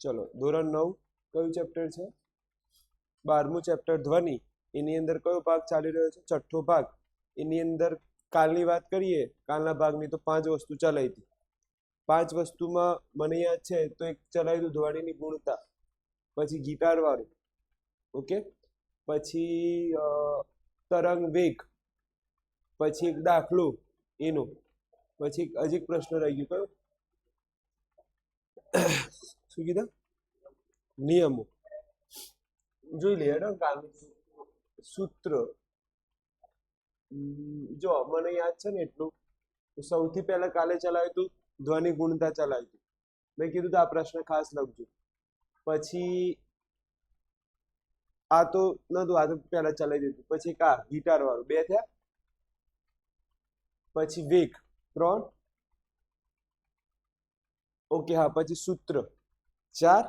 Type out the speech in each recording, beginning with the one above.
ચલો ધોરણ 9 કયું ચેપ્ટર છે? 12મું ચેપ્ટર ધ્વનિ. એની અંદર કયો ભાગ ચાલી રહ્યો છે? છઠ્ઠો ભાગ. એની અંદર કાલની વાત કરીએ, કાલના ભાગની, તો 5 વસ્તુ ચલાવી હતી. 5 વસ્તુમાં મને યાદ છે તો એક ચલાવ્યું હતું ધ્વનિની ગુણતા, પછી ગિટાર વાળું, ઓકે, પછી તરંગ વેગ, પછી એક દાખલો એનો, પછી હજી એક પ્રશ્ન રહી ગયો, કયો? શું કીધા? નિયમો. જોઈ લઈએ કાલનું સૂત્ર. જો મને યાદ છે ને એટલું, સૌથી પહેલા કાલે ચલાવ્યું હતું ધ્વનિ ગુણતા ચલાવ્યું હતું. મેં કીધું તો આ પ્રશ્ન ખાસ લખજો. પછી આ તો નતું, આ તો પહેલા ચલાવી દીધું. પછી આ ગિટાર વાળું 2 થયા. પછી વેગ 3, ઓકે, હા. પછી સૂત્ર 4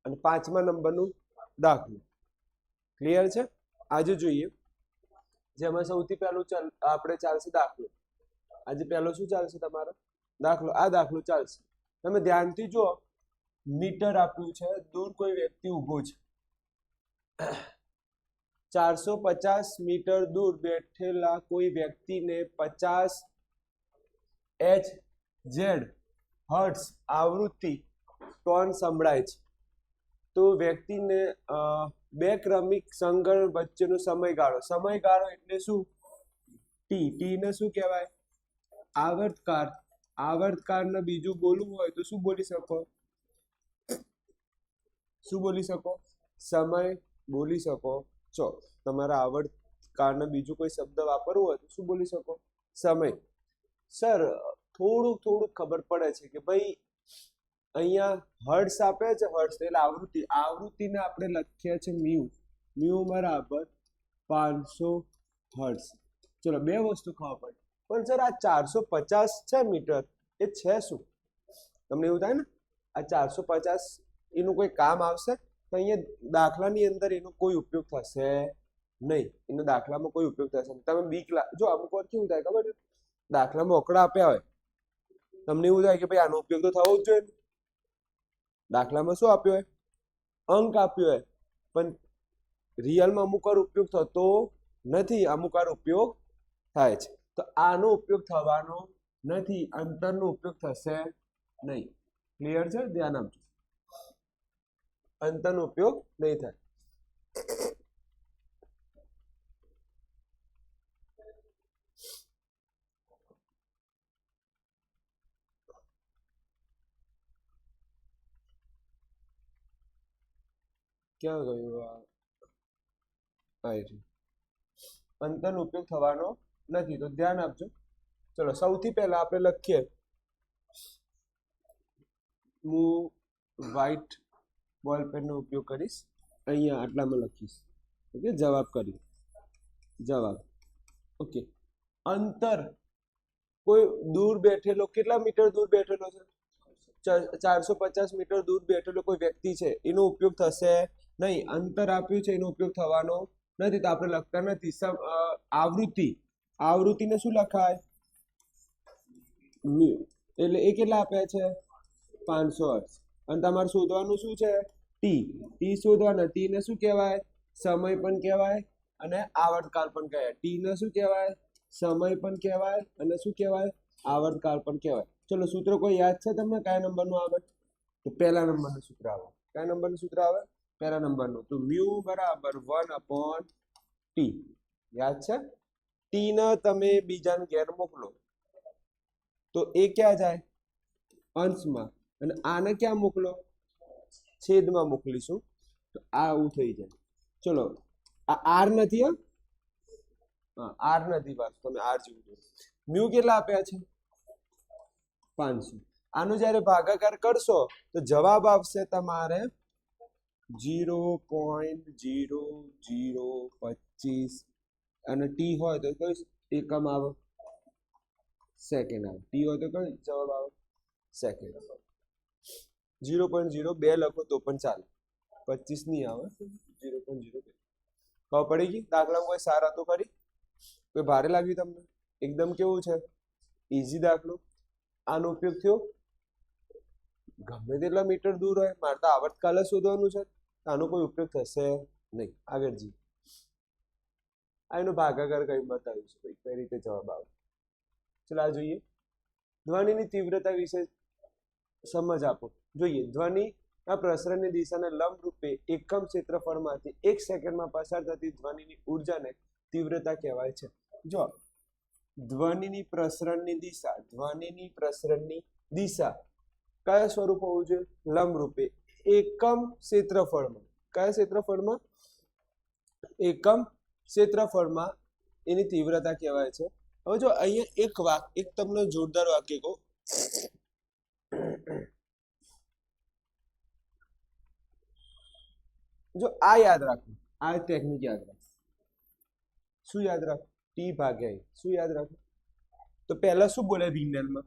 અને 5મા નંબરનું દાખલો. ક્લિયર છે? આજે જોઈએ જેમાં સૌથી પહેલું આપણે ચાલશે દાખલો. આજે પહેલો શું ચાલશે તમારો? દાખલો. આ દાખલો ચાલશે. તમે ધ્યાનથી જુઓ, મીટર આપ્યું છે, દૂર કોઈ વ્યક્તિ ઊભો છે. 450 મીટર દૂર બેઠેલા કોઈ વ્યક્તિને 50 Hz હર્ટ્ઝ આવૃત્તિ ટોન સંભળાય છે. તો વ્યક્તિને 2 ક્રમિક સંગણ વચ્ચેનો સમયગાળો. સમયગાળો એટલે શું? ટી. ટી ને શું કહેવાય? આવર્તકાળ. આવર્તકાળને બીજું બોલવું હોય તો શું બોલી શકો? શું બોલી શકો? સમય બોલી શકો છો. તમારા આવર્તકાળને બીજું કોઈ શબ્દ વાપરવું હોય તો શું બોલી શકો? સમય. સર થોડું ખબર પડે છે કે ભાઈ અહીંયા હર્ટ્ઝ આપે છે, હર્ટ્ઝ એટલે આવૃત્તિ. આવૃત્તિને આપણે લખીએ છીએ મ્યુ. મ્યુ બરાબર 500 હર્ટ્ઝ. ચલો 2 વસ્તુ ખબર પડી. પણ સર આ 450 છે મીટર, એ છે શું? તમને એવું થાય ને આ 450 એનું કોઈ કામ આવશે? તો અહીંયા દાખલાની અંદર એનો કોઈ ઉપયોગ થશે નહીં. એનો દાખલામાં કોઈ ઉપયોગ થશે નહીં. તમે બીક જો અમુક વાર કેવું થાય ખબર છે, દાખલામાં આંકડા આપ્યા હોય, તમને એવું થાય કે ભાઈ આનો ઉપયોગ તો થવો જ જોઈએ. દાખલામાં શું આપ્યો હોય? અંક આપ્યો હોય, પણ રિયલમાં અમુક વાર ઉપયોગ થતો નથી, અમુક વાર ઉપયોગ થાય છે. તો આનો ઉપયોગ થવાનો નથી, અંતરનો ઉપયોગ થશે નહીં. ક્લિયર છે? ધ્યાન આપજો, અંતરનો ઉપયોગ નહીં થાય. ક્યાં ગયું? અંતરનો ઉપયોગ થવાનો નથી, તો ધ્યાન આપજો. ચલો સૌથી પહેલા આપણે લખીએ. હું વ્હાઈટ બોલ પેનનો ઉપયોગ કરીશ. અહીંયા આટલામાં લખીશ. ઓકે, જવાબ કરી જવાબ. ઓકે, અંતર કોઈ દૂર બેઠેલો, કેટલા મીટર દૂર બેઠેલો છે? 450 મીટર દૂર બેઠેલો કોઈ વ્યક્તિ છે, એનો ઉપયોગ થશે નહીં. અંતર આપ્યું છે, એનો ઉપયોગ થવાનો નથી, તો આપણે લખતા નથી. આવૃત્તિ. આવૃત્તિને શું લખાય? મ્યુ. એટલે એ કેટલા આપ્યા છે? 500 હર્ટ્ઝ. અને તમારે શોધવાનું શું છે? ટી. ટી શોધવાના. ટી ને શું કહેવાય? સમય પણ કહેવાય અને આવર્તકાળ પણ કહેવાય. ટી ને શું કહેવાય? સમય પણ કહેવાય અને શું કહેવાય? આવર્તકાળ પણ કહેવાય. ચલો સૂત્ર કોઈ યાદ છે તમને? કયા નંબરનું આવે? તો પહેલા નંબરનું સૂત્ર આવે. કયા નંબરનું સૂત્ર આવે? પહેલા નંબરનું. તો મ્યુ બરાબર 1/T. યાદ છે? ટી ને તમે બીજાને ઘેર મોકલો તો એ ક્યાં જાય? અંશમાં. અને આને ક્યાં મોકલો? છેદમાં મોકલીશું. તો આ આવું થઈ જાય. ચલો આ આર નથી, હા આર નથી, બસ તમે આર જેવું. મ્યુ કેટલા આપ્યા છે? 500. આનો જ્યારે ભાગાકાર કરશો તો જવાબ આવશે તમારે 0.0025 અને ટી હોય તો કઈ એકમ આવે? સેકન્ડ આવે. ટી હોય તો કઈ જવાબ આવે? સેકન્ડ. 0.02 લખો તો પણ ચાલે, 25 નહીં આવે. 0.02. ખબર પડી ગઈ? દાખલામાં કોઈ સારા તો ખરી? કોઈ ભારે લાગ્યું તમને? એકદમ કેવું છે? ઈઝી દાખલો. આનો ઉપયોગ થયો? ગમે તેટલા મીટર દૂર હોય, મારે તો આવર્તકાલ જ શોધવાનું છે, આનો કોઈ ઉપયોગ થશે નહીં. આગળ જી, આ એનો ભાગાકાર કઈ બતાવ્યું છે, કઈ રીતે જવાબ આવે. ચલો આ જોઈએ, ધ્વનિની તીવ્રતા વિશે સમજ આપો. જોઈએ, ધ્વનિના પ્રસરણની દિશાને લંબ રૂપે એકમ ક્ષેત્રફળમાંથી 1 સેકન્ડમાં પસાર થતી ધ્વનિની ઉર્જાને તીવ્રતા કહેવાય છે. જો ધ્વનિની પ્રસરણની દિશા કયા સ્વરૂપ હોવું જોઈએ? લંબ રૂપે એકમ ક્ષેત્રફળમાં. કયા ક્ષેત્રફળમાં? એકમ ક્ષેત્રફળમાં એની તીવ્રતા કહેવાય છે. હવે જો અહીંયા એક તમને જોરદાર વાક્ય કહું. જો આ યાદ રાખો, આ ટેકનિક યાદ રાખો. શું યાદ રાખો? ટી ભાગ્યા. શું યાદ રાખો? તો પહેલા શું બોલે વિજ્ઞાનમાં?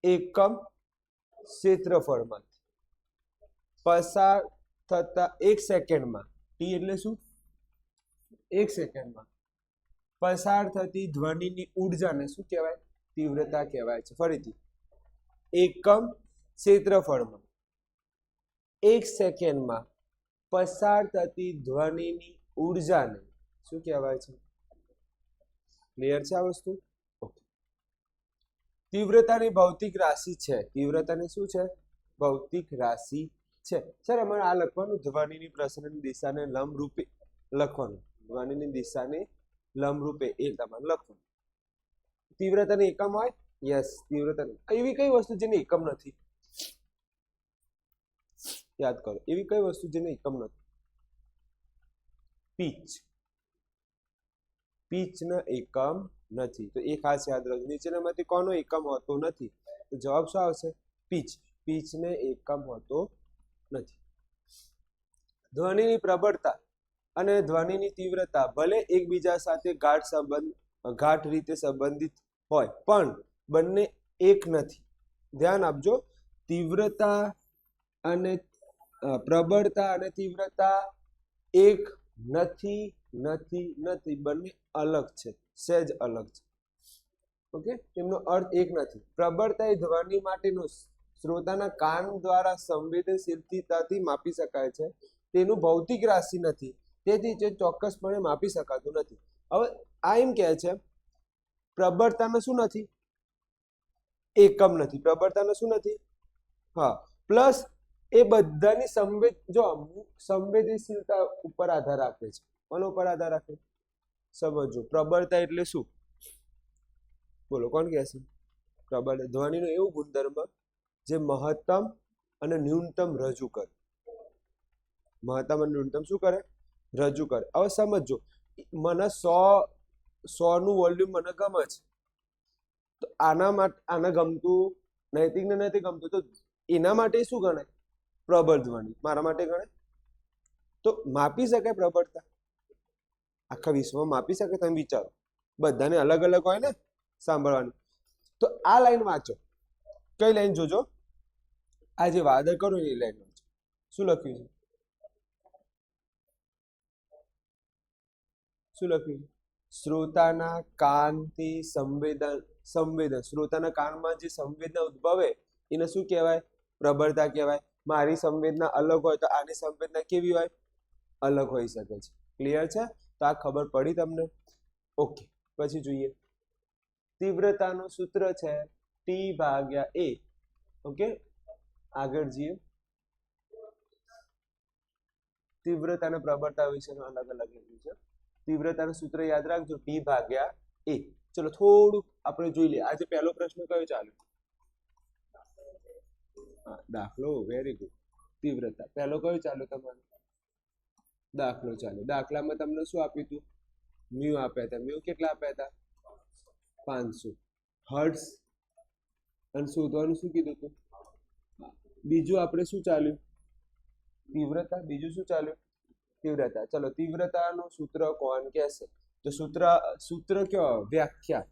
એકમ ક્ષેત્રફળમાં પસાર થતા 1 સેકન્ડમાં, ટી એટલે શું? 1 સેકન્ડમાં પસાર થતી ધ્વનિની ઉર્જાને શું કહેવાય? તીવ્રતા કહેવાય છે. ફરીથી, એકમ ક્ષેત્રફળમાં 1 સેકન્ડમાં પસાર થતી ધ્વનિની ઉર્જાને શું કહેવાય છે? ક્લિયર છે આ વસ્તુ? ઓકે. તીવ્રતાની ભૌતિક રાશિ છે. તીવ્રતાની શું છે? ભૌતિક રાશિ છે. સર અમારે આ લખવાનું, ધ્વનિની પ્રસરણની દિશાને લંબ રૂપે લખવાનું. ધ્વનિની દિશાને લંબ રૂપે એ તમારે લખવાનું. તીવ્રતાની એકમ હોય? યસ, તીવ્રતાની. એવી કઈ વસ્તુ જેની એકમ નથી? યાદ કરો, એવી કઈ વસ્તુ જેને એકમ નથી? પીચ. પીચનો એકમ નથી. તો એ ખાસ યાદ રાખજો. નીચેનામાંથી કોનો એકમ હોતો નથી? તો જવાબ શું આવશે? પીચ. પીચને એકમ હોતો નથી. ધ્વનિની પ્રબળતા અને ધ્વનિની તીવ્રતા ભલે એકબીજા સાથે ગાઢ રીતે સંબંધિત હોય, પણ બંને એક નથી. ધ્યાન આપજો, તીવ્રતા અને પ્રબળતા અને તીવ્રતા એક નથી, બંને અલગ છે, સહેજ અલગ છે. ઓકે, તેમનો અર્થ એક નથી. પ્રબળતા એ ધ્વનિ માટેનો શ્રોતાના કાન દ્વારા સંવેદનશીલતાથી માપી શકાય છે. તેનું ભૌતિક રાશિ નથી, તેથી તે ચોક્કસપણે માપી શકાતું નથી. હવે આ એમ કહે છે, પ્રબળતાનો શું નથી? એકમ નથી. પ્રબળતાનો શું નથી? હા, પ્લસ એ બધાની સંવેદનશીલતા ઉપર આધાર રાખે છે. કોના ઉપર આધાર રાખે? સમજો, પ્રબળતા એટલે શું? બોલો, કોણ કહેશે? પ્રબળતા ધ્વનિનો એવું ગુણધર્મ જે મહત્તમ અને ન્યૂનતમ રજૂ કરે. મહત્તમ અને ન્યૂનતમ શું કરે? રજૂ કરે. હવે સમજો, મને 100 નું વોલ્યુમ મને ગમે છે, તો આને ગમતું, નૈતિકને નથી ગમતું, તો એના માટે શું ગણાય? પ્રબળ ધ્વનિ. મારા માટે ગણાય. તો માપી શકાય પ્રબળતા? આખા વિશ્વમાં માપી શકે? તમે વિચારો, બધાને અલગ અલગ હોય ને સાંભળવાની. તો આ લાઈન વાંચો. કઈ લાઈન જોજો? આ જે વાદળ કરો એ લાઈન વાંચો. શું લખ્યું છે? શું લખ્યું છે? શ્રોતાના કાનથી સંવેદન શ્રોતાના કાનમાં જે સંવેદના ઉદ્ભવે એને શું કહેવાય? પ્રબળતા કહેવાય. મારી સંવેદના અલગ હોય તો આની સંવેદના કેવી હોય? અલગ હોઈ શકે છે. ક્લિયર છે? તો આ ખબર પડી તમને? ઓકે, પછી જોઈએ, તીવ્રતાનું સૂત્ર છે T/A. ઓકે, આગળ જઈએ. તીવ્રતા અને પ્રબળતા વિશેનું અલગ અલગ લખ્યું છે. તીવ્રતાનું સૂત્ર યાદ રાખજો, T/A. ચલો થોડુંક આપણે જોઈ લઈએ. આજે પહેલો પ્રશ્ન કયો ચાલ્યો? દાખલો. Very good. તીવ્રતા પહેલો કયો ચાલ્યો તમારો? દાખલો ચાલ્યો. દાખલામાં તમને શું આપ્યું હતું? મ્યુ આપ્યા હતા. મ્યુ કેટલા આપ્યા હતા? 500 હર્ટ્ઝ. અને શોધવાનું શું કીધું હતું? બીજું આપણે શું ચાલ્યું? તીવ્રતા. બીજું શું ચાલ્યું? તીવ્રતા. ચલો, તીવ્રતાનું સૂત્ર કોણ કહેશે? તો સૂત્ર કયો? વ્યાખ્યા.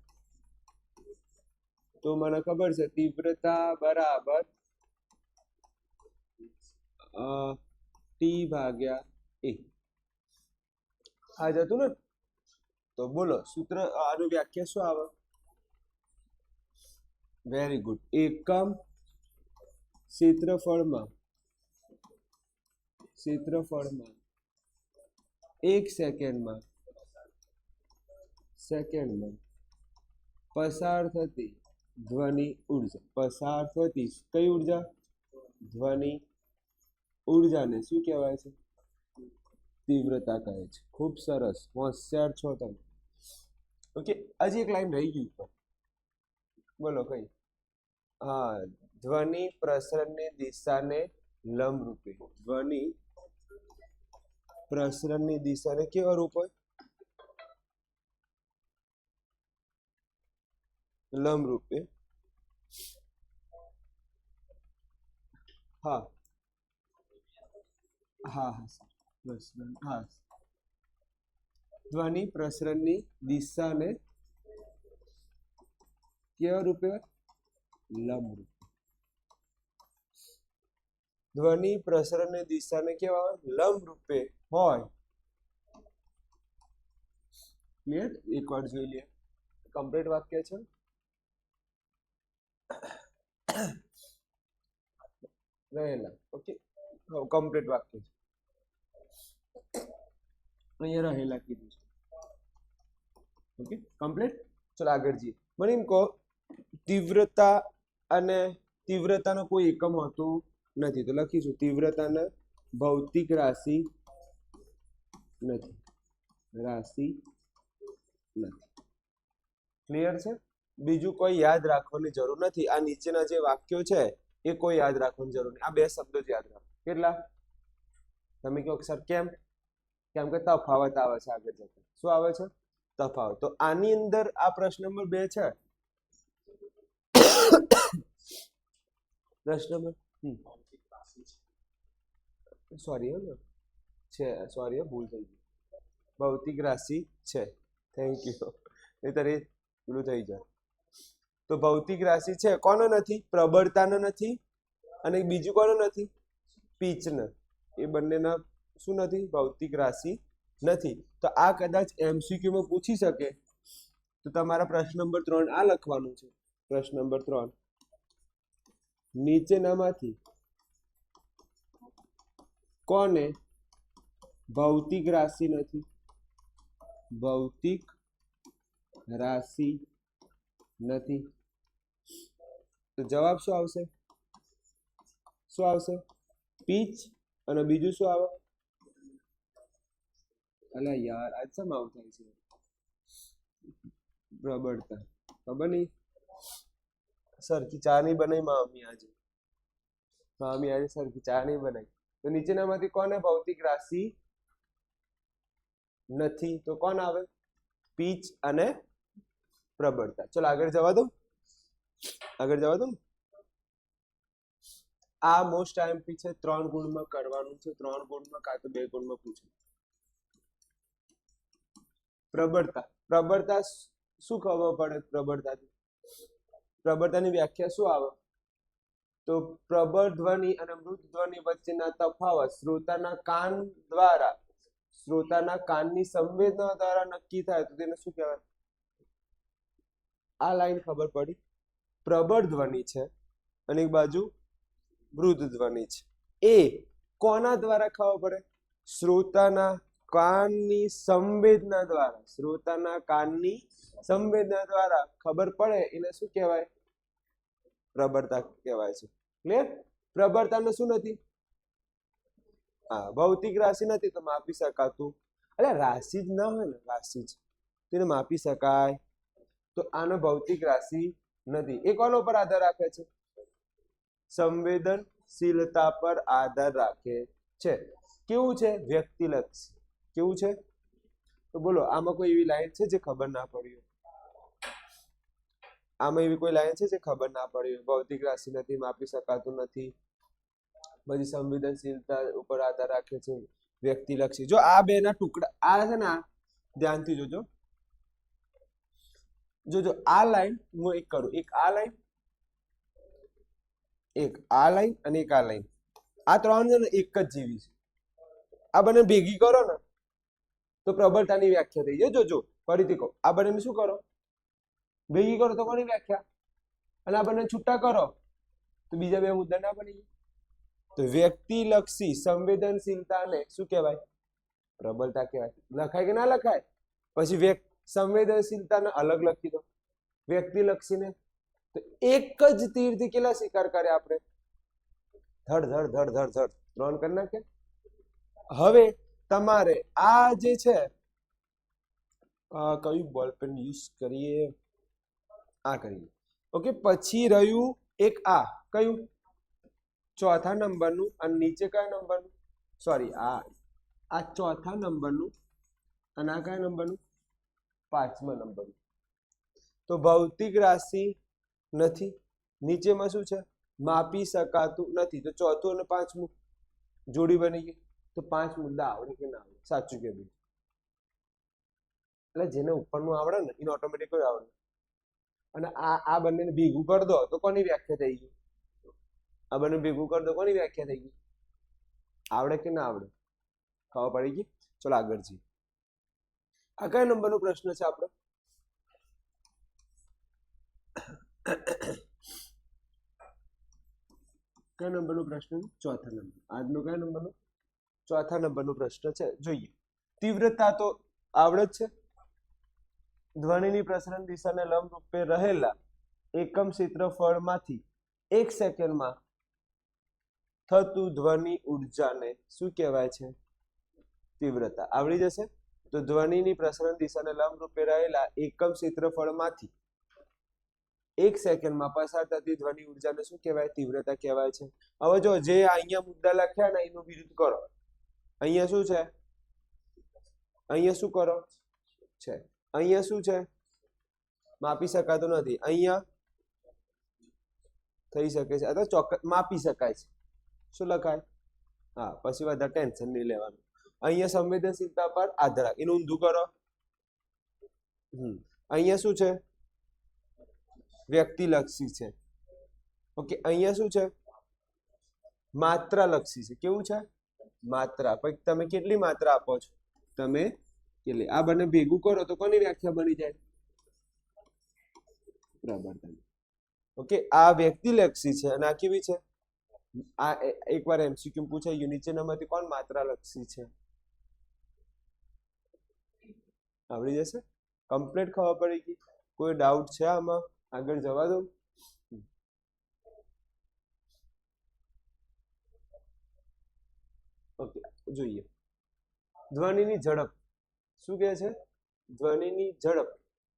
તો મને ખબર છે, તીવ્રતા બરાબર T/A. આ જતું ને? તો બોલો, સૂત્ર આનું વ્યાખ્યા શું આવે? Very good. એકમ ક્ષેત્રફળમાં 1 સેકન્ડમાં પસાર થતી ધ્વનિ ઉર્જા, કઈ ઉર્જા? ધ્વનિ ઉર્જાને શું કહેવાય છે? તીવ્રતા કહે છે. ખૂબ સરસ, હોશિયાર છો તમે. ઓકે, હજી એક લાઈન રહી ગઈ ઉપર, બોલો કઈ? હા, ધ્વનિ પ્રસરણની દિશાને લંબરૂપે. ધ્વનિ પ્રસરણની દિશાને કેવા રૂપ હોય? લંબરૂપે. હા હા હા, ધ્વનિ પ્રસરણની દિશાને કેવા રૂપે હોય? લંબરૂપે. ધ્વનિ પ્રસરણની દિશાને કેવા હોય? લંબરૂપે હોય. ક્લિયર? એકવાર જોઈ લે. કમ્પ્લીટ વાક્ય છે. રહેલા. ઓકે, કમ્પ્લીટ વાક્ય છે. અહીંયા રહેલા કીધું છે. Okay, complete. ચલો આગળ જઈએ. મને એમ કહો, તીવ્રતા અને તીવ્રતાનો કોઈ એકમ હોતું નથી, તો લખીશું તીવ્રતાને ભૌતિક રાશિ નથી. ક્લિયર છે? બીજું કોઈ યાદ રાખવાની જરૂર નથી. આ નીચેના જે વાક્યો છે એ કોઈ યાદ રાખવાની જરૂર નહીં. આ બે શબ્દો જ યાદ રાખો. કેટલા? તમે કહો સર કેમ? કેમ કે તફાવત આવે છે આગળ જતા. શું આવે છે? તફાવત. તો આની અંદર આ પ્રશ્ન નંબર 2 છે. પ્રશ્ન નંબર સોરી ભૂલ થઈ ગઈ. ભૌતિક રાશિ છે. Thank you. નહીતર એ પેલું થઈ જાય. તો ભૌતિક રાશિ છે. કોનો નથી? પ્રબળતાનો નથી. અને બીજું કોનો નથી? પિચનો. એ બંનેના શું નથી? ભૌતિક રાશિ નથી. તો આ કદાચ MCQ માં પૂછી શકે. તો તમારા પ્રશ્ન નંબર 3 આ લખવાનું છે. પ્રશ્ન નંબર 3, નીચેનામાંથી કોને ભૌતિક રાશિ નથી? ભૌતિક રાશિ નથી. તો જવાબ શું આવશે? શું આવશે? પીચ. અને બીજું શું આવે? અલા યાર, આજ શેમ આવું થાય છે? પ્રબળતા. ખબર નહીં. સરખી ચા નહીં બનાવી મામી આજે. સરખી ચા નહીં બનાવી. તો નીચેનામાંથી કોને ભૌતિક રાશિ નથી? તો કોણ આવે? પીચ અને પ્રબળતા. ચલો આગળ જવા દો. આ મોસ્ટ આઈએમપી છે. 3 ગુણમાં કરવાનું છે. 3 ગુણમાં કાં તો 2 ગુણમાં પૂછે. પ્રબળતા શું ખબર પડે? પ્રબળતાની વ્યાખ્યા શું આવે? તો પ્રબળ ધ્વનિ અને મૃત ધ્વનિ વચ્ચેના તફાવત શ્રોતાના કાનની સંવેદના દ્વારા નક્કી થાય તો તેને શું કહેવાય? આ લાઈન ખબર પડી. પ્રબળ ધ્વનિ છે અને એક બાજુ મૃત ધ્વનિ છે. એ કોના દ્વારા ખબર પડે? શ્રોતાના કાનની સંવેદના દ્વારા ખબર પડે. એને શું કહેવાય? પ્રબળતા કહેવાય છે. ક્લિયર? પ્રબળતાને શું નથી? ભૌતિક રાશિ નથી તો માપી શકાતું. એટલે રાશિ જ ના હોય ને, રાશિ જ તેને માપી શકાય. તો આનો ભૌતિક રાશિ નથી. એ કોના પર આધાર રાખે છે? સંવેદનશીલતા પર આધાર રાખે છે. કેવું છે? વ્યક્તિલક્ષી. કેવું છે? તો બોલો, આમાં કોઈ એવી લાઈન છે જે ખબર ના પડી હોય? આમાં એવી કોઈ લાઈન છે જે ખબર ના પડી હોય? ભૌતિક રાશિ નથી, માપી શકાતું નથી, બધી સંવેદનશીલતા ઉપર આધાર રાખે છે, વ્યક્તિલક્ષી. જો આ બેના ટુકડા આ છે ને, ધ્યાનથી જોજો. આ લાઈન હું એક કરું, એક આ લાઈન, એક આ લાઈન અને એક આ લાઈન. આ 3 છે ને એક જ જેવી છે. આ બંને ભેગી કરો ને તો પ્રબળતાની વ્યાખ્યા થઈ જાય. જોજો ફરીથી કહો, આ બંને શું કરો? ભેગી કરો તો કોની વ્યાખ્યા? અને આ બંને છૂટા કરો તો બીજા બે મુદ્દા ના બની ગયા. તો વ્યક્તિલક્ષી સંવેદનશીલતાને શું કહેવાય? પ્રબળતા કહેવાય. લખાય કે ના લખાય? પછી સંવેદનશીલતાને અલગ લખી દો, વ્યક્તિલક્ષીને. તો એક જ તીરથી કેટલા શિકાર કરે આપણે? ધડ ધડ ધડ ધડ ધડ 3 કરી નાખે. હવે તમારે આ જે છે કયું બોલપેન યુઝ કરીએ? આ કરીએ. ઓકે, પછી રહ્યું એક આ કયું? ચોથા નંબરનું. અને નીચે કયા નંબરનું? સોરી, આ ચોથા નંબરનું અને આ કયા નંબરનું? 5મા નંબરનું. તો ભૌતિક રાશિ નથી. નીચેમાં શું છે? માપી શકાતું નથી. તો ચોથું અને 5મું જોડી બની ગઈ. તો 5 મુદ્દા આવડે કે ના આવડે? સાચું કે ભાઈ? એટલે જેને ઉપરનું આવડે ને એને ઓટોમેટિક આવડે. અને આ બંનેને ભેગું કરી દો તો કોની વ્યાખ્યા થઈ ગઈ? આ બંને ભેગું કરી દો કોની વ્યાખ્યા થઈ ગઈ? આવડે કે ના આવડે? ખબર પડી ગઈ? ચલો આગળ જઈએ. આ કયા નંબરનો પ્રશ્ન છે આપણો? કયા નંબરનો પ્રશ્ન? ચોથા નંબર. આજનો કયા નંબરનો? ચોથા નંબરનો પ્રશ્ન છે. જોઈએ. તીવ્રતા તો આવડે જ છે. ધ્વનિની પ્રસરણ દિશાને લંબ રૂપે રહેલા એકમ ક્ષેત્રફળમાંથી 1 સેકન્ડમાં થતું ધ્વનિ ઉર્જાને શું કહેવાય છે? તીવ્રતા. આવડી જશે. તો ધ્વનિની પ્રસરણ દિશાને લંબ રૂપે રહેલા એકમ ક્ષેત્રફળમાંથી 1 સેકન્ડમાં પસાર થતી ધ્વનિ ઉર્જાને શું કહેવાય? તીવ્રતા કહેવાય છે. હવે જો જે અહીંયા મુદ્દા લખ્યા ને એનું વિરુદ્ધ કરો. અહીંયા શું છે? અહીંયા શું કરો છે? અહીંયા શું છે? માપી શકાતું નથી. અહીંયા થઈ શકે છે અથવા ચોક્કસ માપી શકાય છે. શું લખાય? હા, પછી વધારે ટેન્શન નહીં લેવાનું. અહીંયા સંવેદનશીલતા પર આધાર રાખે. એનું ઊંધું કરો. અહીંયા શું છે? વ્યક્તિલક્ષી છે. ઓકે, અહીંયા શું છે? માત્રાલક્ષી છે. કેવું છે? માત્રા. પછી તમે કેટલી માત્રા આપો છો? તમે કેટલી? આ બંને ભેગું કરો તો કોની વ્યાખ્યા બની જાય? પ્રબળતા. ઓકે, આ વ્યક્તિલક્ષી છે અને આ કેવી છે? આ એકવાર એમસીક્યુ પૂછાય નીચેનામાંથી કોણ માત્રાલક્ષી છે? આવડી જશે. કમ્પ્લીટ ખબર પડી ગઈ. કોઈ ડાઉટ છે આમાં? આગળ જવા દો. ઓકે, જોઈએ. ધ્વનિની ઝડપ શું કહે છે? ધ્વનિની ઝડપ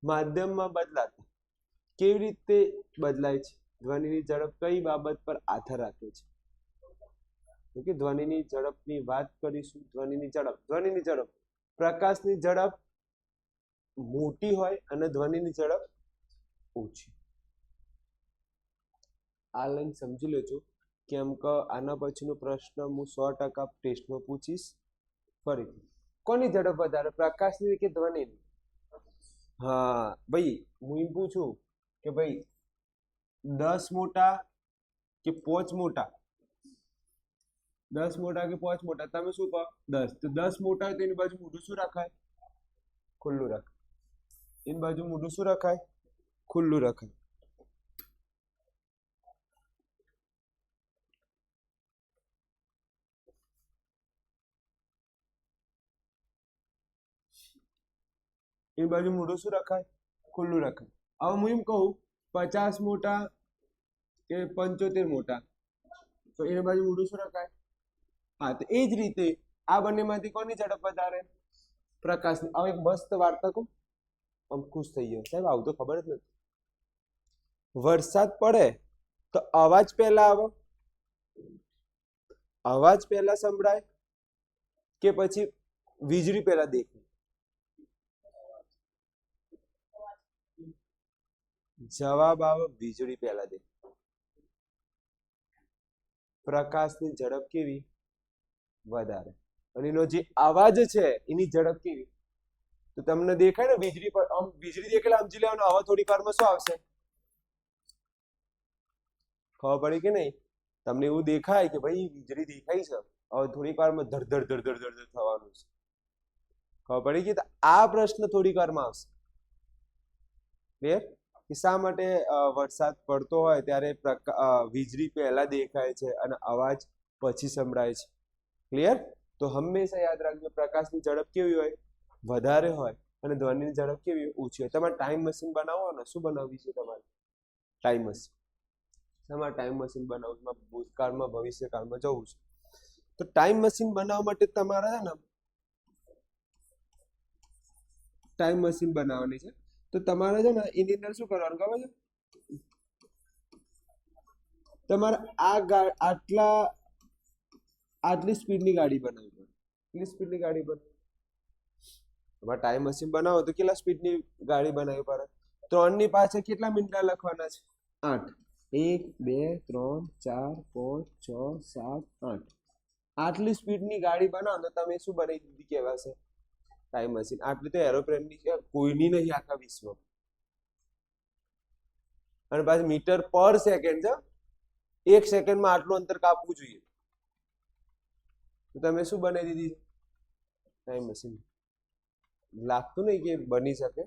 માધ્યમમાં બદલાતા કેવી રીતે બદલાય છે? ધ્વનિની ઝડપ કઈ બાબત પર આધાર રાખે છે? ઓકે, ધ્વનિની ઝડપની વાત કરીશું. ધ્વનિની ઝડપ પ્રકાશની ઝડપ મોટી હોય અને ધ્વનિની ઝડપ ઓછી. આ લાઈન સમજી લેજો. કેમ કે આના પછીનો પ્રશ્ન હું 100% ટેસ્ટમાં પૂછીશ. ફરીથી કોની ઝડપ વધારે, પ્રકાશની કે ધ્વનિની? હા ભાઈ, હું એમ પૂછું કે ભાઈ 10 મોટા કે 5 મોટા? 10 મોટા કે 5 મોટા? તમે શું કહો? 10. તો 10 મોટા હોય તો એની બાજુ મોઢું શું રખાય? ખુલ્લું રખાય. એની બાજુ મોઢું શું રખાય? ખુલ્લું રખાય. એની બાજુ મોઢું શું રખાય? ખુલ્લું રખાય. હવે હું એમ કહું 50 મોટા કે 75 મોટા, તો એની બાજુ મોઢું શું રખાય? હા, તો એ જ રીતે આ બંનેમાંથી કોની ઝડપ વધારે? પ્રકાશની. હવે એક મસ્ત વાર્તા કહું, આમ ખુશ થઈ ગયો. સાહેબ આવું તો ખબર જ નથી. વરસાદ પડે તો અવાજ પહેલા આવે? અવાજ પહેલા સંભળાય કે પછી વીજળી પહેલા દેખાય? જવાબ આવે વીજળી પહેલા દેખાય. પ્રકાશની ઝડપ કેવી? વધારે. અને એનો જે અવાજ છે એની ઝડપ કેવી? તો તમને દેખાય ને વીજળી પર, આમ વીજળી દેખેલા સમજી લેવાનું. હવે થોડી વારમાં શું આવશે? ખબર પડી કે નહીં? તમને એવું દેખાય કે ભાઈ વીજળી દેખાય છે, હવે થોડીક વારમાં ધડ ધડ ધડ ધડ ધડ થવાનું છે. ખબર પડી કે આ પ્રશ્ન થોડીક વારમાં આવશે. ક્લિયર? કે શા માટે વરસાદ પડતો હોય ત્યારે વીજળી પહેલા દેખાય છે અને અવાજ પછી સંભળાય છે. ક્લિયર? તો હંમેશા યાદ રાખજો પ્રકાશની ઝડપ કેવી હોય? વધારે હોય અને ધ્વનિની ઝડપ કેવી હોય? ઓછી હોય. તમારે ટાઈમ મશીન બનાવવો ને, શું બનાવવી છે તમારે? Time machine. તમારે ટાઈમ મશીન બનાવવું, ભૂતકાળમાં ભવિષ્યકાળમાં જવું છે. તો ટાઈમ મશીન બનાવવા માટે તમારે છે ને ટાઈમ મશીન બનાવવાની છે. તો તમારે છે ને એની અંદર શું કરવાનું ખબર છે? તમારે આટલી સ્પીડની ગાડી બનાવવી પડે. કેટલી સ્પીડની ગાડી બનાવવી? તમારે ટાઈમ મશીન બનાવો તો કેટલા સ્પીડની ગાડી બનાવવી પડે? 3 ની પાછળ કેટલા મિનિટના લખવાના છે? 8. 1 2 3 4 5 6 7 8. આટલી સ્પીડની ગાડી બનાવો તો તમે શું બનાવી દીધી કહેવાશે? Time machine. આટલી તો એરોપ્લેનની છે, કોઈની નહીં આખા વિશ્વમાં. અને પાછું મીટર પર સેકન્ડ છે. 1 સેકન્ડમાં આટલું અંતર કાપવું જોઈએ. તો તમે શું બનાવી દીધી? Time machine. લાગતું નહીં કે બની શકે.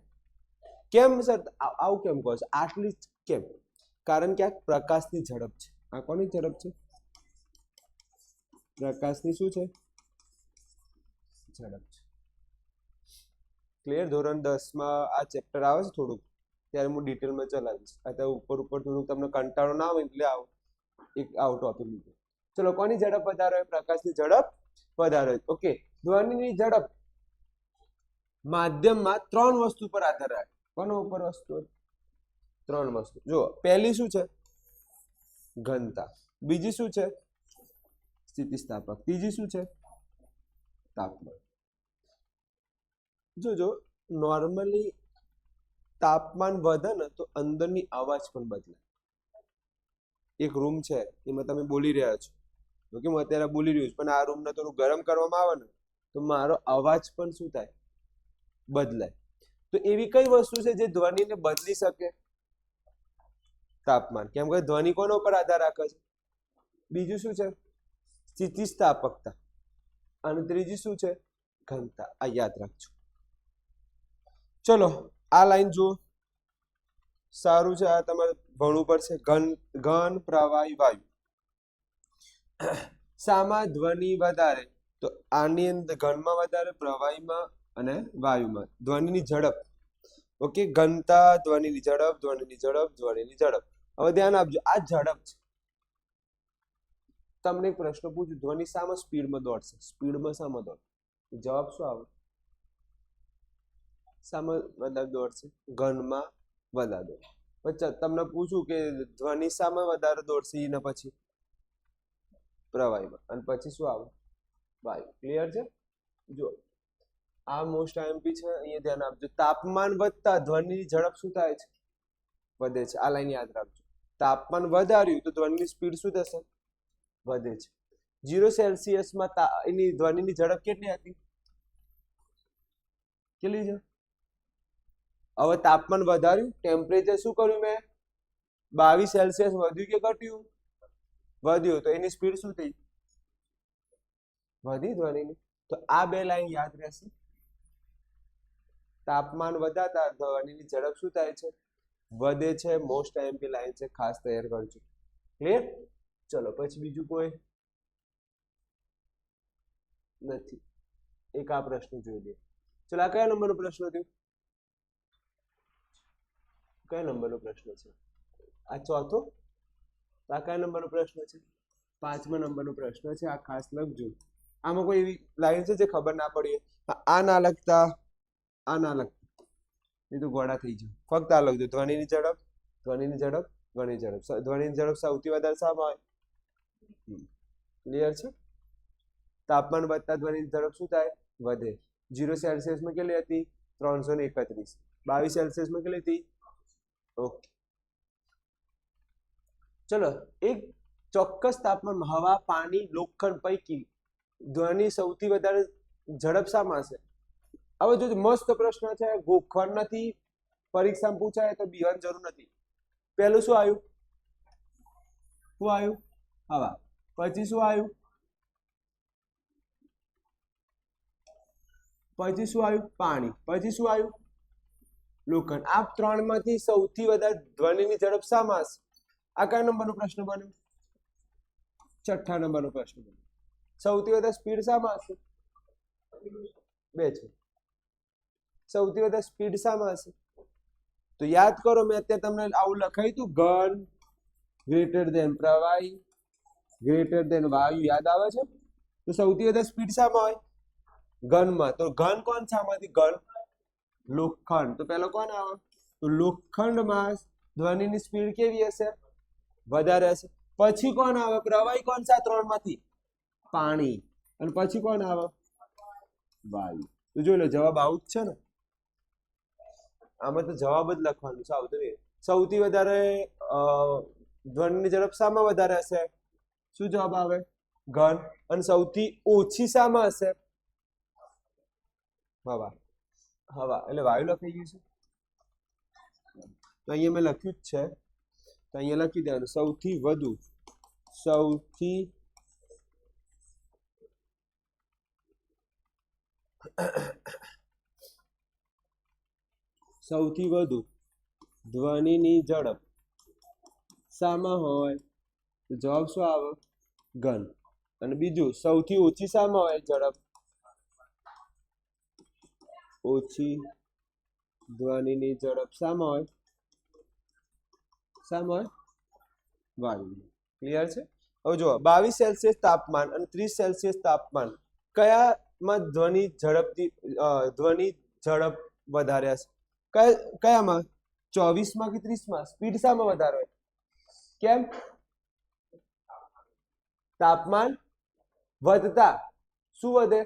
કેમ સર આવું કેમ કહો છો? આટલી કેમ? કારણ કે આ પ્રકાશની ઝડપ છે. આ કોની ઝડપ છે? પ્રકાશની શું છે? ઝડપ છે. ક્લિયર? ધોરણ 10 માં આ ચેપ્ટર આવે છે થોડુંક, ત્યારે હું ડિટેલમાં ચલાવીશ. અત્યારે ઉપર થોડુંક તમને કંટાળો ના આવે એટલે આવું ટોપિક લીધો. ચલો, કોની ઝડપ વધારે હોય? પ્રકાશની ઝડપ વધારે હોય. ઓકે. ધ્વનિની ઝડપ માધ્યમમાં 3 વસ્તુ પર આધાર રાખે. કોના ઉપર વસ્તુ? 3 વસ્તુ. જો પહેલી શું છે? ઘનતા. બીજી શું છે? સ્થિતિસ્થાપક. ત્રીજી શું છે? તાપમાન. જો નોર્મલી તાપમાન વધે ને તો અંદરની અવાજ પણ બદલાય. એક રૂમ છે, એમાં તમે બોલી રહ્યા છો, ઓકે, હું અત્યારે બોલી રહ્યો છું, પણ આ રૂમને થોડું ગરમ કરવામાં આવે ને તો મારો અવાજ પણ શું થાય? બદલાય. તો એવી કઈ વસ્તુ છે જે ધ્વનિને બદલી શકે? તાપમાન. કેમ કે ધ્વનિ કોના ઉપર આધાર રાખે છે? બીજું શું છે? સ્થિતિસ્થાપકતા. અને ત્રીજી શું છે? ઘનતા. આ યાદ રાખજો. ચલો, આ લાઈન જુઓ. સારું છે, આ તમારે ભણવું પડશે. ઘન, પ્રવાહી, વાયુ. શામાં ધ્વનિ વધારે? તો આની અંદર ઘનમાં વધારે, પ્રવાહીમાં અને વાયુમાં. ધ્વનિની ઝડપ. ઓકે, ઘનતા, ધ્વનિની ઝડપ, ધ્વનિની ઝડપ, ધ્વનિની ઝડપ. હવે ધ્યાન આપજો, આ ઝડપ છે. તમને એક પ્રશ્ન પૂછું, ધ્વનિ શામાં સ્પીડમાં દોડશે? સ્પીડમાં શામાં દોડશે? જવાબ શું આવે? શામાં વધારે દોડશે? ઘનમાં વધારે દોડશે. પછી તમને પૂછું કે ધ્વનિ શામાં વધારે દોડશે? એના પછી પ્રવાહીમાં. અને પછી શું આવે? વાયુ. ક્લિયર છે? જો આ મોસ્ટ આઈએમપી છે, અહીંયા ધ્યાન આપજો. તાપમાન વધતા ધ્વનિની ઝડપ શું થાય છે? વધે છે. આ લાઈન યાદ રાખજો. તાપમાન વધાર્યું તો ધ્વનિની સ્પીડ શું થશે? વધે છે. 0 સેલ્સિયસમાં એની ધ્વનિની ઝડપ કેટલી હતી? કેટલી છે? હવે તાપમાન વધાર્યું, ટેમ્પરેચર શું કર્યું મેં? 22 સેલ્સિયસ વધ્યું કે ઘટ્યું? વધ્યું. તો એની સ્પીડ શું થઈ? વધી ધ્વનિની. તો આ બે લાઈન યાદ રહેશે. તાપમાન વધારતા ધ્વનિની ઝડપ શું થાય છે? વધે છે. મોસ્ટ આઈએમપી લાઈન છે, ખાસ તૈયાર કરજો. ક્લિયર? ચલો, પછી બીજું કોઈ નથી. એક આ પ્રશ્ન જોઈ લે. ચલો, આ કયા નંબરનો પ્રશ્ન થયો? કયા નંબરનો પ્રશ્ન છે? આ ચોથો. આ કયા નંબરનો પ્રશ્ન છે? 5મા નંબરનો પ્રશ્ન છે. આ ખાસ લખજો. આમાં કોઈ એવી લાઈન છે જે ખબર ના પડી? આ ના લખતા, આ ના લખતા, એ તો ગોળા થઈ જાય. ફક્ત આ લખજો. ધ્વનિની ઝડપ, ધ્વનિની ઝડપ, ધ્વનિની ઝડપ. ધ્વનિની ઝડપ સૌથી વધારે શામાં હોય? ક્લિયર છે? તાપમાન વધતા ધ્વનિની ઝડપ શું થાય? વધે. 0 સેલ્સિયસમાં કેટલી હતી? 331. 22 સેલ્સિયસમાં કેટલી હતી? ઓકે. ચલો, એક ચોક્કસ તાપમાનમાં હવા, પાણી, લોખંડ પૈકી ધ્વનિ સૌથી વધારે ઝડપ શામાં હશે? હવે જો મસ્ત પ્રશ્ન છે, ગોખણ નથી, પરીક્ષામાં પૂછાય તો બીવાની જરૂર નથી. પહેલું શું આવ્યું? શું આવ્યું? હવા. પછી શું આવ્યું? પછી શું આવ્યું? પાણી. પછી શું આવ્યું? લોખંડ. આ ત્રણમાંથી સૌથી વધારે ધ્વનિની ઝડપ શામાં હશે? આ કયા નંબરનો પ્રશ્ન બન્યો? 6 નંબરનો પ્રશ્ન બન્યો. સૌથી વધારે સ્પીડ શામાં હશે? 2 છે. સૌથી વધારે સ્પીડ શામાં હશે? તો યાદ કરો, મેં અત્યારે તમને આવું લખાયું હતું, ઘન ગ્રેટર દેન પ્રવાહી ગ્રેટર દેન વાયુ. યાદ આવે છે? તો સૌથી વધારે સ્પીડ શામાં હોય? ઘનમાં. તો ઘન કોણ છે આમાંથી? ઘન લોખંડ. તો પેલો કોણ આવે? તો લોખંડમાં ધ્વનિની સ્પીડ કેવી હશે? વધારે હશે. પછી કોણ આવે? પ્રવાહી. કોણ છે આ ત્રણમાંથી? પાણી. અને પછી કોણ આવે? વાયુ. તો જોઈ લો, જવાબ આવું જ છે ને. આમાં તો જવાબ જ લખવાનું છે. આવતું સૌથી વધારે ધ્વનિની ઝડપ શામાં વધારે હશે? શું જવાબ આવે? ઘન. અને સૌથી ઓછી શામાં હશે? હવા. હવા એટલે વાયુ લખાઈ ગયું છે. તો અહીંયા મેં લખ્યું જ છે, તો અહીંયા લખી દેવાનું સૌથી વધુ સૌથી વધુ ધ્વનિની ઝડપ શામાં હોય? તો જવાબ શું આવે? ઘન. અને બીજું સૌથી ઓછી શામાં હોય ઝડપ? ઓછી ધ્વનિની ઝડપ શામાં હોય? શામાં હોય? વાયુ. ક્લિયર છે? હવે જો 22 સેલ્સિયસ તાપમાન અને 30 સેલ્સિયસ તાપમાન કયામાં ધ્વનિ ઝડપ વધારે હશે? કયામાં? 24માં કે 30માં? સ્પીડ શામાં વધારે હોય? કેમ? તાપમાન વધતા શું વધે?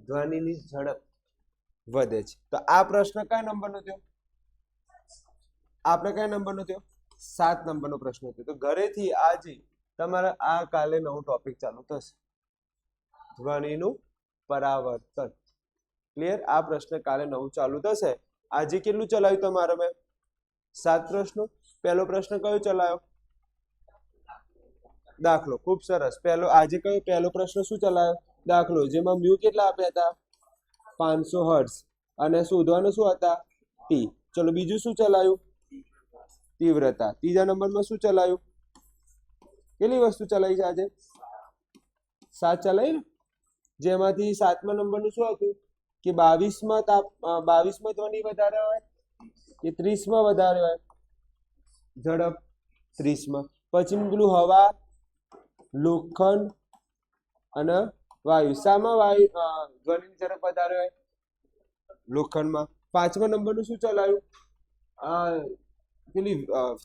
ધ્વનિની ઝડપ વધે છે. તો આ પ્રશ્ન કયા નંબરનો થયો? આપણે કયા નંબરનો થયો? 7 નંબરનો પ્રશ્ન થયો. તો ઘરેથી આજે તમારે આ કાલે નવું ટોપિક ચાલુ થશે, ધ્વનિનું પરાવર્તન. ક્લિયર? આ પ્રશ્ન કાલે નવું ચાલુ થશે. આજે કેટલું ચલાવ્યું તમારે? મેં 7 પ્રશ્નો. પહેલો પ્રશ્ન કયો ચલાવ્યો? દાખલો. ખૂબ સરસ. આજે કયો પહેલો પ્રશ્ન શું ચલાવ્યો? દાખલો. જેમાં મ્યુ કેટલા આપ્યા હતા? 500 હર્ટ્ઝ. અને શોધવાનું શું હતા? ટી. ચલો, બીજું શું ચલાવ્યું? તીવ્રતા. ત્રીજા નંબરમાં શું ચલાવ્યું? કેટલી વસ્તુ ચલાવી છે આજે? 7 ચલાવી ને. જેમાંથી 7મા નંબરનું શું હતું? કે 22માં ધ્વનિ વધારે હોય કે 30માં વધારે હોય ઝડપ? 30માં. પછી પેલું હવા, લોખંડ અને વાયુ. શામાં ધ્વનિની ઝડપ વધારે હોય? લોખંડમાં. 5મા નંબરનું શું ચલાવ્યું? પેલી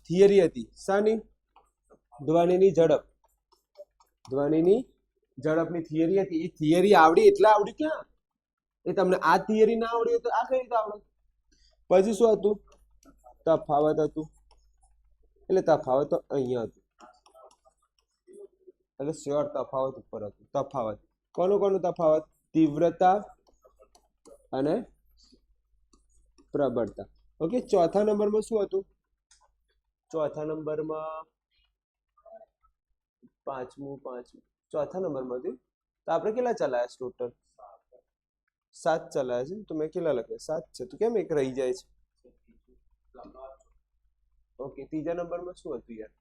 થિયરી હતી શાની? ધ્વનિની ઝડપની થિયરી હતી. એ થિયરી આવડી એટલે આવડી ક્યાં? એ તમને આ થિયરી ના આવડી તો આ કઈ રીતે આવડે? પછી શું હતું? તફાવત હતું. એટલે તફાવત તો અહીંયા હતું, એટલે શ્યોર તફાવત ઉપર હતું. તફાવત કોનું તફાવત? તીવ્રતા અને પ્રબળતા. ઓકે. ચોથા નંબરમાં શું હતું? ચોથા નંબરમાં પાંચમું ચોથા નંબરમાં હતું. તો આપણે કેટલા ચલાયા ટોટલ? 7 ચલાયા છે. તો મેં કેટલા લખ્યા? 7 છે. તો કેમ એક રહી જાય છે? ઓકે. ત્રીજા નંબરમાં શું હતું યાર?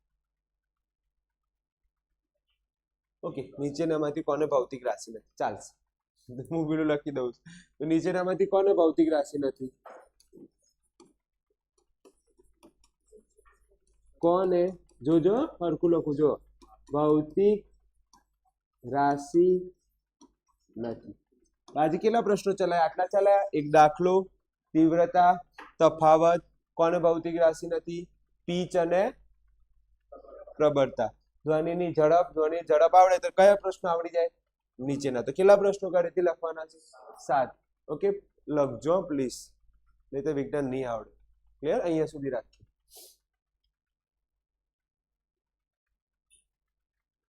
ઓકે. નીચેનામાંથી કોને ભૌતિક રાશિ નથી? ચાલશે, હું પેલું લખી દઉં છું. તો નીચેનામાંથી કોને ભૌતિક રાશિ નથી? કોને? જોજો, હરખું લખું. જો, ભૌતિક રાશિ નથી. આજે કેટલા પ્રશ્નો ચલાયા? આટલા ચલાયા. એક દાખલો, તીવ્રતા, તફાવત. કોને ભૌતિક રાશિ નથી? પીચ અને પ્રબળતા. ધ્વનિની ઝડપ આવડે તો કયા પ્રશ્નો આવડી જાય? નીચેના. તો કેટલા પ્રશ્નો ઘરેથી લખવાના છે? 7. ઓકે. લખજો પ્લીઝ, નહીં તો વિજ્ઞાન નહીં આવડે. ક્લિયર? અહીંયા સુધી રાખીએ.